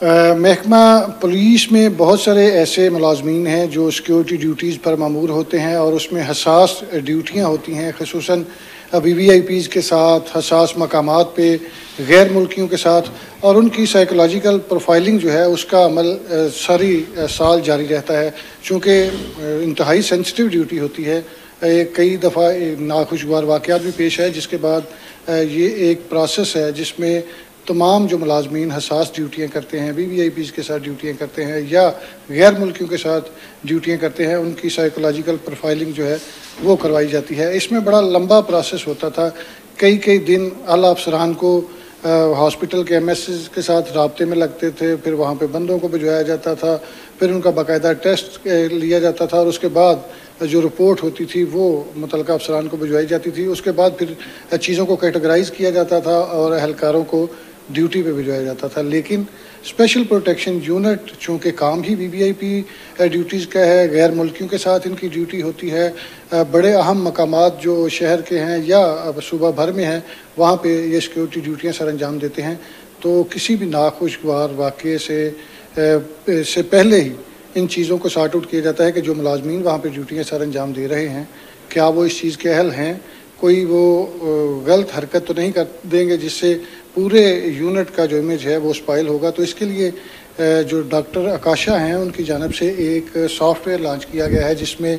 محکمہ پولیس میں بہت سارے ایسے ملازمین ہیں جو سیکیورٹی ڈیوٹیز پر مامور ہوتے ہیں اور اس میں حساس ڈیوٹیاں ہوتی ہیں، خصوصاً VVIPs کے ساتھ، حساس مقامات پہ، غیر ملکیوں کے ساتھ، اور ان کی سائیکولوجیکل پروفائلنگ جو ہے اس کا عمل ساری سال جاری رہتا ہے، چونکہ انتہائی سینسٹیو ڈیوٹی ہوتی ہے۔ کئی دفعہ ناخوشگوار واقعات بھی پیش ہے، جس کے بعد یہ ایک پروسیس ہے جس میں تمام جو ملازمین حساس ڈیوٹیاں کرتے ہیں، VVIPs کے ساتھ ڈیوٹیاں کرتے ہیں یا غیر ملکیوں کے ساتھ ڈیوٹیاں کرتے ہیں، ان کی سائیکولوجیکل پروفائلنگ جو ہے وہ کروائی جاتی ہے۔ اس میں بڑا لمبا پروسیس ہوتا تھا، کئی دن اعلیٰ افسران کو ہاسپٹل کے MSs کے ساتھ رابطے میں لگتے تھے، پھر وہاں پہ بندوں کو بھجوایا جاتا تھا، پھر ان کا باقاعدہ ٹیسٹ لیا جاتا تھا، اور اس کے بعد جو رپورٹ ہوتی تھی وہ متعلقہ افسران کو بھجوائی جاتی تھی۔ اس کے بعد پھر چیزوں کو کیٹیگرائز کیا جاتا تھا اور اہلکاروں کو ڈیوٹی پہ بھجوایا جاتا تھا۔ لیکن اسپیشل پروٹیکشن یونٹ چونکہ کام ہی VVIP ڈیوٹیز کا ہے، غیر ملکیوں کے ساتھ ان کی ڈیوٹی ہوتی ہے، بڑے اہم مقامات جو شہر کے ہیں یا صوبہ بھر میں ہیں وہاں پہ یہ سیکیورٹی ڈیوٹیاں سر انجام دیتے ہیں، تو کسی بھی ناخوشگوار واقعے سے پہلے ہی ان چیزوں کو سارٹ آؤٹ کیا جاتا ہے کہ جو ملازمین وہاں پہ ڈیوٹیاں سر انجام دے رہے ہیں کیا وہ اس چیز کے اہل ہیں، کوئی وہ غلط حرکت تو نہیں کر دیں گے جس سے پورے یونٹ کا جو امیج ہے وہ اسپائل ہوگا۔ تو اس کے لیے جو ڈاکٹر آکاشا ہیں ان کی جانب سے ایک سافٹ ویئر لانچ کیا گیا ہے جس میں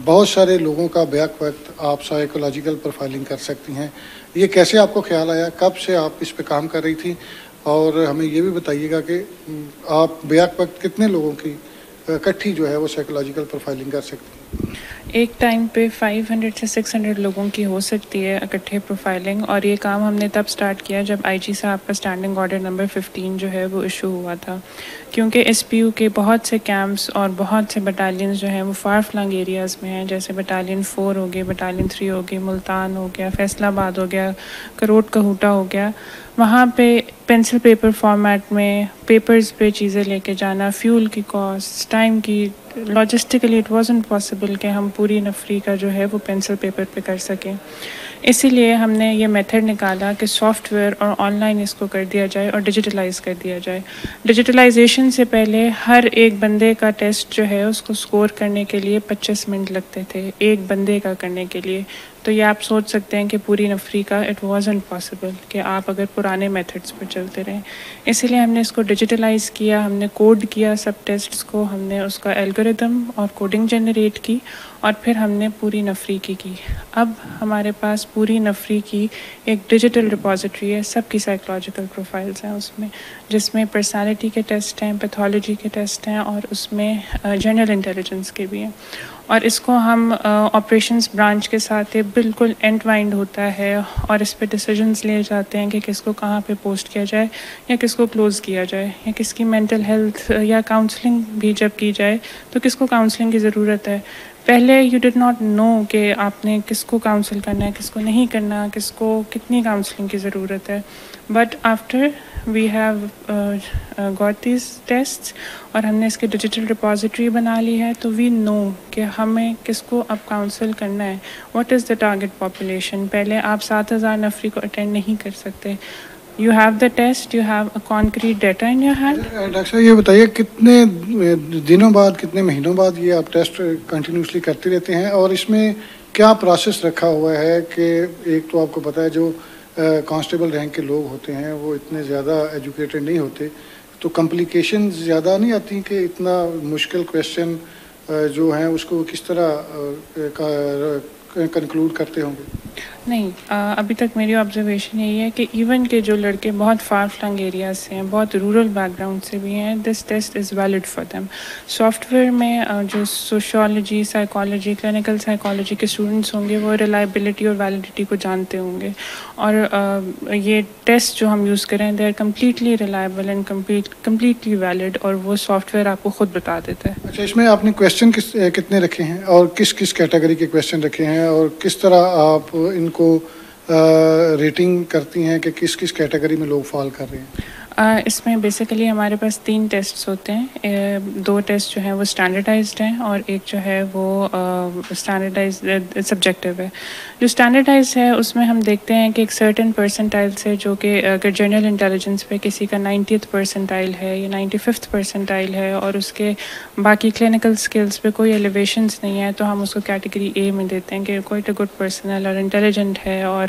بہت سارے لوگوں کا بیک وقت آپ سائیکولوجیکل پروفائلنگ کر سکتی ہیں۔ یہ کیسے آپ کو خیال آیا، کب سے آپ اس پہ کام کر رہی تھی، اور ہمیں یہ بھی بتائیے گا کہ آپ بیک وقت کتنے لوگوں کی اکٹھی جو ہے وہ سائیکولوجیکل پروفائلنگ کر سکتی ہیں؟ ایک ٹائم پہ 500 سے 600 لوگوں کی ہو سکتی ہے اکٹھے پروفائلنگ، اور یہ کام ہم نے تب سٹارٹ کیا جب IG صاحب کا اسٹینڈنگ آرڈر نمبر 15 جو ہے وہ ایشو ہوا تھا، کیونکہ SPU کے بہت سے کیمپس اور بہت سے بٹالینز جو ہیں وہ فار فلنگ ایریاز میں ہیں، جیسے بٹالین 4 ہو گئی، بٹالین 3 ہو گئی، ملتان ہو گیا، فیصل آباد ہو گیا، کروٹ کہوٹا ہو گیا۔ وہاں پہ پینسل پیپر فارمیٹ میں پیپرز پہ چیزیں لے کے جانا، فیول کی کاسٹ، ٹائم کی، لاجسٹیکلی اٹ وازنٹ پاسبل کہ ہم پوری نفری کا جو ہے وہ پینسل پیپر پہ کر سکیں۔ اسی لیے ہم نے یہ میتھڈ نکالا کہ سافٹ ویئر اور آن لائن اس کو کر دیا جائے اور ڈیجیٹلائز کر دیا جائے۔ ڈیجیٹلائزیشن سے پہلے ہر ایک بندے کا ٹیسٹ جو ہے اس کو سکور کرنے کے لیے 25 منٹ لگتے تھے ایک بندے کا کرنے کے لیے، تو یہ آپ سوچ سکتے ہیں کہ پوری نفری کا اٹ وازنٹ پاسبل کہ آپ اگر پرانے میتھڈس پر چلتے رہیں۔ اسی لیے ہم نے اس کو ڈیجیٹلائز کیا، ہم نے کوڈ کیا سب ٹیسٹس کو، ہم نے اس کا الگوریتم اور کوڈنگ جنریٹ کی، اور پھر ہم نے پوری نفری کی۔ اب ہمارے پاس پوری نفری کی ایک ڈیجیٹل ریپوزیٹری ہے، سب کی سائیکولوجیکل پروفائلز ہیں اس میں، جس میں پرسنالٹی کے ٹیسٹ ہیں، پیتھولوجی کے ٹیسٹ ہیں، اور اس میں جنرل انٹیلیجنس کے بھی ہیں۔ اور اس کو ہم آپریشنز برانچ کے ساتھ بالکل اینڈ وائنڈ ہوتا ہے، اور اس پہ ڈیسیجنز لیے جاتے ہیں کہ کس کو کہاں پہ پوسٹ کیا جائے یا کس کو کلوز کیا جائے، یا کس کی مینٹل ہیلتھ یا کاؤنسلنگ بھی جب کی جائے تو کس کو کاؤنسلنگ کی ضرورت ہے۔ پہلے یو ڈڈ ناٹ نو کہ آپ نے کس کو کاؤنسل کرنا ہے، کس کو نہیں کرنا، کس کو کتنی کاؤنسلنگ کی ضرورت ہے، but after we have got these test اور ہم نے اس کی ڈیجیٹل ریپوزیٹری بنا لی ہے، تو وی نو کہ ہمیں کس کو اب کاؤنسل کرنا ہے، what is the target population. پہلے آپ 7,000 نفری کو اٹینڈ نہیں کر سکتے۔ You have the test, you have a concrete data in your hand. Doctor صاحب یہ بتائیے کتنے دنوں بعد، کتنے مہینوں بعد یہ آپ ٹیسٹ کنٹینیوسلی کرتے رہتے ہیں، اور اس میں کیا پروسیس رکھا ہوا ہے کہ ایک تو آپ کو پتہ ہے جو کانسٹیبل رینک کے لوگ ہوتے ہیں وہ اتنے زیادہ ایجوکیٹڈ نہیں ہوتے، تو کمپلیکیشن زیادہ نہیں آتی کہ اتنا مشکل کویشچن جو ہیں اس کو کس طرح کنکلوڈ کرتے ہوں گے؟ نہیں، ابھی تک میری آبزرویشن یہی ہے کہ ایون کہ جو لڑکے بہت فار فلنگ ایریاز سے ہیں، بہت رورل بیک گراؤنڈ سے بھی ہیں، this test is valid for them. Soft where میں جو سوشیولوجی، سائیکالوجی، کلینکل سائیکالوجی کے اسٹوڈنٹس ہوں گے وہ ریلائبلٹی اور ویلڈیٹی کو جانتے ہوں گے، اور یہ ٹیسٹ جو ہم یوز کریں they are completely reliable and completely valid, اور وہ سافٹ ویئر آپ کو خود بتا دیتا ہے۔ اچھا، اس میں آپ نے کویشچن کتنے رکھے ہیں اور کس کس کیٹیگری کے کویشچن رکھے ہیں، اور کس طرح آپ ان کو ریٹنگ کرتی ہیں کہ کس کس کیٹیگری میں لوگ فال کر رہے ہیں؟ اس میں بیسیکلی ہمارے پاس 3 ٹیسٹس ہوتے ہیں. 2 ٹیسٹ جو ہیں وہ اسٹینڈرڈائزڈ ہیں اور ایک جو ہے وہ اسٹینڈرڈائزڈ سبجیکٹیو ہے. جو اسٹینڈرڈائزڈ ہے اس میں ہم دیکھتے ہیں کہ ایک سرٹن پرسنٹائل سے، جو کہ اگر جنرل انٹیلیجنس پہ کسی کا 90th پرسنٹائل ہے یا 95th پرسنٹائل ہے اور اس کے باقی کلینکل اسکلس پہ کوئی ایلیویشنس نہیں ہے، تو ہم اس کو کیٹیگری اے میں دیتے ہیں کہ کوائٹ اے گڈ پرسنل اور انٹیلیجنٹ ہے اور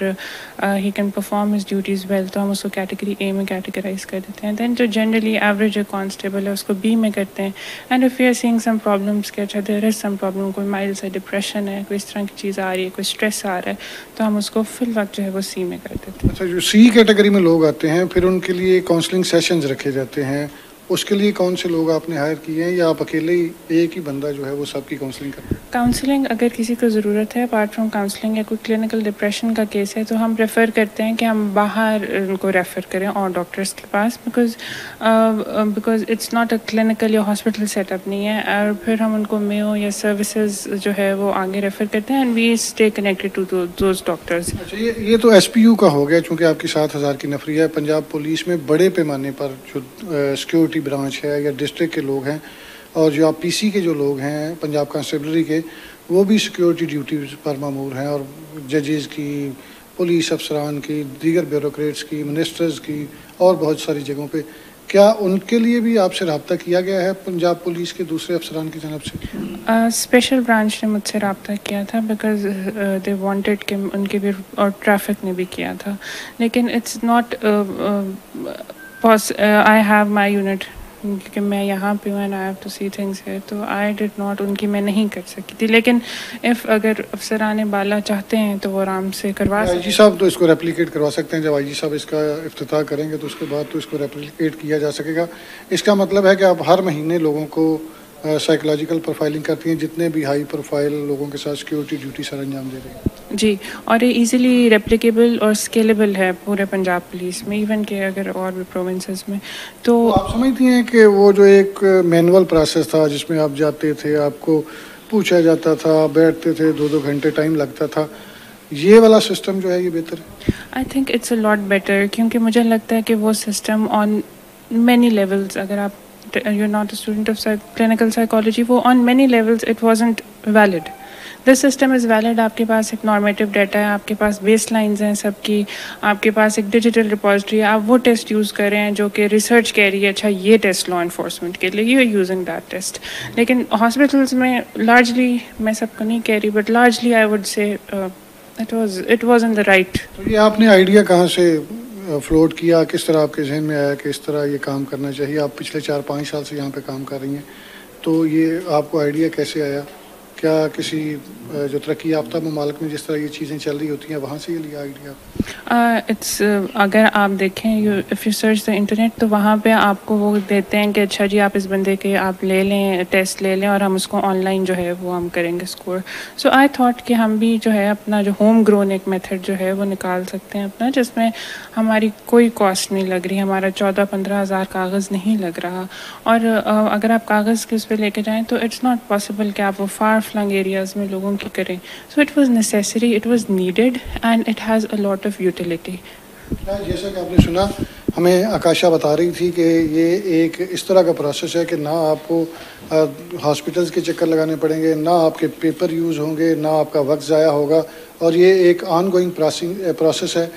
he can perform his duties well, تو ہم اس کو کیٹیگری اے میں کیٹیگرائز کر دیتے ہیں. دین جو جنرلی ایوریج کانسٹیبل ہے اس کو بی میں کرتے ہیں. And if you are saying some problems کہ اچھا دیر از سم پرابلم، کوئی مائلڈ سے ڈپریشن ہے، کوئی اس طرح کی چیز آ رہی ہے، کوئی اسٹریس آ رہا ہے، تو ہم اس کو فی الوقت جو ہے وہ سی میں کر دیتے ہیں. اچھا، جو سی کیٹیگری میں لوگ آتے ہیں پھر ان کے لیے کاؤنسلنگ سیشنز رکھے جاتے ہیں، اس کے لیے کون سے لوگ آپ نے ہائر کیے ہیں یا آپ اکیلے ہی ایک ہی بندہ جو ہے وہ سب کی کاؤنسلنگ کرتے ہیں؟ کاؤنسلنگ اگر کسی کو ضرورت ہے اپارٹ فرام کاؤنسلنگ یا کوئی کلینکل ڈپریشن کا کیس ہے تو ہم پریفر کرتے ہیں کہ ہم باہر ان کو ریفر کریں اور ڈاکٹرس کے پاس، because it's not a clinical یا ہاسپٹل سیٹ اپ نہیں ہے، اور پھر ہم ان کو میو یا سروسز جو ہے وہ آگے ریفر کرتے ہیں and we stay connected to those doctors. اچھا، یہ تو ایس پی یو کا ہو گیا چونکہ آپ کی 7,000 کی نفری ہے. پنجاب پولیس میں بڑے پیمانے پر جو سیکورٹی برانچ ہے یا ڈسٹرکٹ کے لوگ ہیں اور جو آپ پی سی کے جو لوگ ہیں پنجاب کانسٹیبلری کے، وہ بھی سیکورٹی ڈیوٹیز پر مامور ہیں، اور ججز کی، پولیس افسران کی، دیگر بیوروکریٹس کی، منسٹرز کی اور بہت ساری جگہوں پہ. کیا ان کے لیے بھی آپ سے رابطہ کیا گیا ہے پنجاب پولیس کے دوسرے افسران کی جانب سے؟ اسپیشل برانچ نے مجھ سے رابطہ کیا تھا بیکاز دے وانٹیڈ کہ ان کے بھی، اور ٹریفک نے بھی کیا تھا، لیکن it's not I have my unit, کیونکہ میں یہاں پہ ہوں and I have to see things ہے، تو آئی ڈڈ ناٹ، ان کی میں نہیں کر سکی تھی. لیکن اگر افسران بالا چاہتے ہیں تو وہ آرام سے کروا سکتے ہیں. آئی جی صاحب تو اس کو ریپلیکیٹ کروا سکتے ہیں. جب آئی جی صاحب اس کا افتتاح کریں گے تو اس کے بعد تو اس کو ریپلیکیٹ کیا جا سکے گا. اس کا مطلب ہے کہ آپ ہر مہینے لوگوں کو سائیکولوجیکل پروفائلنگ کرتی ہیں، جتنے بھی ہائی پروفائل لوگوں کے ساتھ سیکورٹی ڈیوٹی سر انجام دے رہے ہیں. جی، اور یہ ایزیلی ریپلیکیبل اور اسکیلیبل ہے پورے پنجاب پولیس میں، ایون کہ اگر اور بھی پروونسز میں. تو آپ سمجھتی ہیں کہ وہ جو ایک مینول پروسیس تھا جس میں آپ جاتے تھے، آپ کو پوچھا جاتا تھا، بیٹھتے تھے، 2 گھنٹے ٹائم لگتا تھا، یہ والا سسٹم جو ہے یہ بہتر ہے؟ I think it's a lot better, کیونکہ مجھے لگتا ہے کہ وہ سسٹم آن مینی لیولز، اگر آپ you not a student of clinical psychology, وہ on many levels it wasn't valid. This system is valid. آپ کے پاس ایک نارمیٹیو ڈیٹا ہے، آپ کے پاس بیس لائنز ہیں سب کی، آپ کے پاس ایک ڈیجیٹل ریپوزیٹری ہے، آپ وہ ٹیسٹ یوز کر رہے ہیں جو کہ ریسرچ کہہ رہی ہے اچھا یہ ٹیسٹ لا انفورسمنٹ کے لیے، you are using that test. لیکن ہاسپٹلس میں لارجلی، میں سب کو نہیں کہہ رہی but largely I would say it was in the right. تو یہ آپ نے آئیڈیا کہاں سے فلوٹ کیا، کس طرح آپ کے ذہن میں آیا کہ اس طرح یہ کام کرنا چاہیے؟ آپ پچھلے 4-5 سال سے یہاں پہ کام کر رہی ہیں، تو یہ آپ کو آئیڈیا کیسے آیا؟ کیا کسی جو ترقی یافتہ ممالک میں جس طرح یہ چیزیں چل رہی ہوتی ہیں وہاں سے یہ لیا آئیڈیا؟ اگر آپ دیکھیں if you search the internet, تو وہاں پہ آپ کو وہ دیتے ہیں کہ اچھا جی آپ اس بندے کے آپ لے لیں، ٹیسٹ لے لیں اور ہم اس کو آن لائن جو ہے وہ ہم کریں گے اسکور. سو آئی تھاٹ کہ ہم بھی جو ہے اپنا جو ہوم گرون ایک میتھڈ جو ہے وہ نکال سکتے ہیں اپنا، جس میں ہماری کوئی کاسٹ نہیں لگ رہی، ہمارا 14-15 ہزار کاغذ نہیں لگ رہا. اور اگر آپ کاغذ کے اس پہ لے کے جائیں تو اٹس ناٹ پاسبل کہ آپ وہ فار فلنگ ایریاز میں لوگوں کی کریں. So it was necessary, it was needed and it has a lot of utility. جیسا کہ آپ نے سنا، ہمیں آکاشا بتا رہی تھی کہ یہ ایک اس طرح کا پروسیس ہے کہ نہ آپ کو ہاسپٹلس کے چکر لگانے پڑیں گے، نہ آپ کے پیپر یوز ہوں گے، نہ آپ کا وقت ضائع ہوگا، اور یہ ایک آن گوئنگ پروسیس ہے.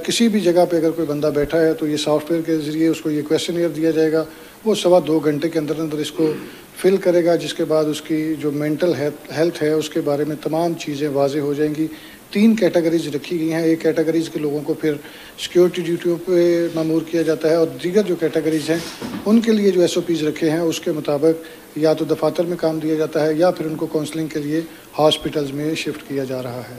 کسی بھی جگہ پہ اگر کوئی بندہ بیٹھا ہے تو یہ سافٹ ویئر کے ذریعے اس کو یہ کویسچنیئر دیا جائے گا، وہ 2.25 گھنٹے کے اندر اندر اس کو فل کرے گا، جس کے بعد اس کی جو مینٹل ہیلتھ ہے اس کے بارے میں تمام چیزیں واضح ہو جائیں گی. 3 کیٹیگریز رکھی گئی ہیں. ایک کیٹیگریز کے لوگوں کو پھر سیکورٹی ڈیوٹیوں پہ مامور کیا جاتا ہے، اور دیگر جو کیٹیگریز ہیں ان کے لیے جو ایس او پیز رکھے ہیں اس کے مطابق یا تو دفاتر میں کام دیا جاتا ہے یا پھر ان کو کاؤنسلنگ کے لیے ہاسپٹلز میں شفٹ کیا جا رہا ہے.